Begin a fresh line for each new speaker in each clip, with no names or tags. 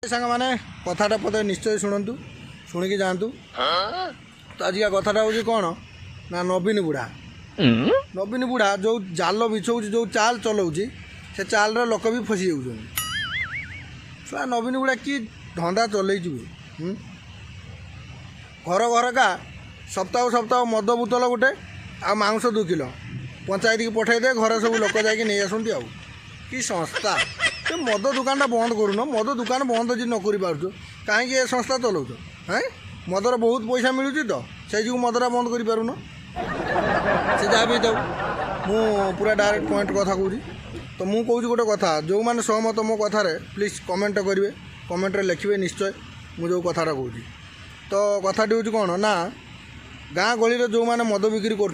सांग मैंने कथाटा पते निश्चय शुणु शुणिकी जातु तो आजिका कथाटा हूँ कौन ना नवीन बुढ़ा नवीन बुढ़ा जो जाल बिछौ जो चाल चलाऊँ से चाल लोक भी फसी जा नवीन बुढ़ा कि धंदा चल घर घर का सप्ताह सप्ताह मद बोतल गोटे आ मांस 2 किलो पंचायत की पठे दे घर सब लोक जा कि संस्था तो मद दुकान बंद करूँ मद दुकान बंद जी नक कहीं संस्था चलाऊ हैं मदर बहुत पैसा मिलूँ तो से जो मदरा बंद कर से जहाँ भी जाऊ मु पूरा डायरेक्ट पॉइंट कथा कहूँ तो मुझे कौच गोटे कथा जो मैंने सहमत मो कथार प्लीज कमेंट करेंगे कमेंट लिखे निश्चय मुझे जो कथाटा कहूँ तो कथाटी हूँ कौन ना गाँ गली जो मैंने मद बिक्री कर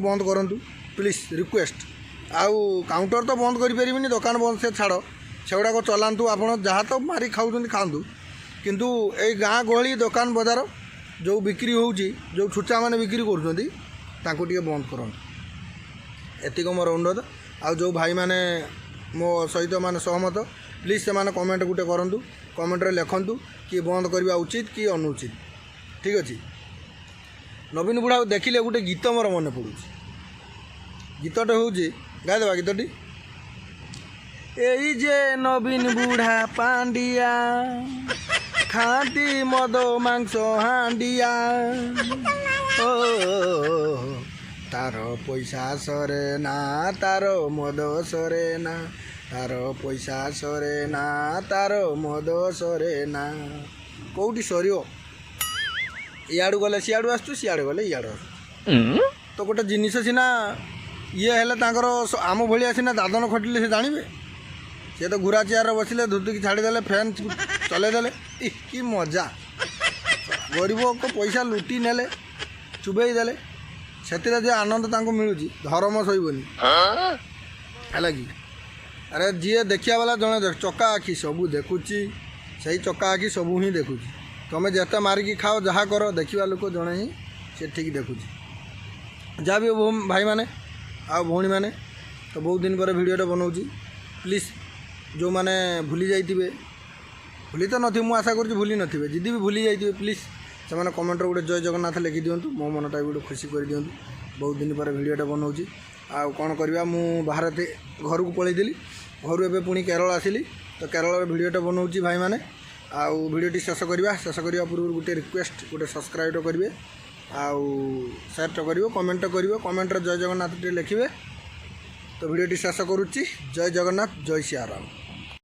बंद करूँ प्लीज रिक्वेस्ट आउ काउंटर तो बंद करें दुकान बंद से छाड़ से गुड़ाक चलातु आप जहाँ तो मारी खाऊँ खातु किंतु ए गाँ गहली दुकान बजार जो बिक्री हो जो छुचा मैंने बिक्री कर बंद कर एतिक मोर अनुरोध आउ जो भाई मैंने मो सहित माने सहमत प्लीज से माने कमेंट गुटे करूँ कमेंट लिखु कि बंद करवा उचित कि अनुचित ठीक अच्छे नवीन बुढ़ा देखिले गोटे गीत मोर मन पड़ू गीतटे हूँ गाईदेवा गीतटी एई जे नवीन बुढ़ा पांडिया खाती मद मांस हांडिया ओ तार पैसा सरे ना तार मद सरे ना तार पैसा सरे ना तार मद सरे ना कौटी सर इाड़ू गले सियाड़ू आसु सियाड़े गले इाड़ू आसु तो गोटे जिनिस सीना ये हेल्ले आम भाया सीना दादन खटिले से जानवे सी तो घुरा चेयर बसिले धुतिकी छाड़ीदे फैन चलईदे कि मजा गरीब को पैसा लुटी नेले चुबई देले से जो आनंद मिलूँ धर्म सहीबनी है कि अरे जी देखा वाला जड़े चका आखि सबू देखुची से चका आखि सबू ही देखुची तुम जिते मारिकी खाओ जहाँ कर देखा लोक जड़े ही से ठीक देखुची जहाँ भी भाई मैंने आ भौणी मैंने तो बहुत दिन पर वीडियो बनाऊँ प्लीज जो मैंने भूली जाइए भूली तो नहीं मुझे आशा कर भूली नथिबे जिदी भी भूली जाइए प्लीज से मैंने कमेंट गोटे जय जगन्नाथ लिखि दिंतु मो मनटा भी गोटे खुशी कर दिंतु बहुत दिन पर वीडियो बनाऊँ आ कौन करवा मु बाहर घर को पलैली घर एवं पुणी केरल आसिली तो केरल वीडियो बनाऊँ भाई मैंने आउ भिडियोटी शेष करने पूर्व गोटे रिक्वेस्ट गोटे सब्सक्राइब करेंगे आउ शेयर करेंगे कमेंट जय जगन्नाथ लिखे तो भिडियोटी शेष करुच्ची जय जगन्नाथ जय सियाराम।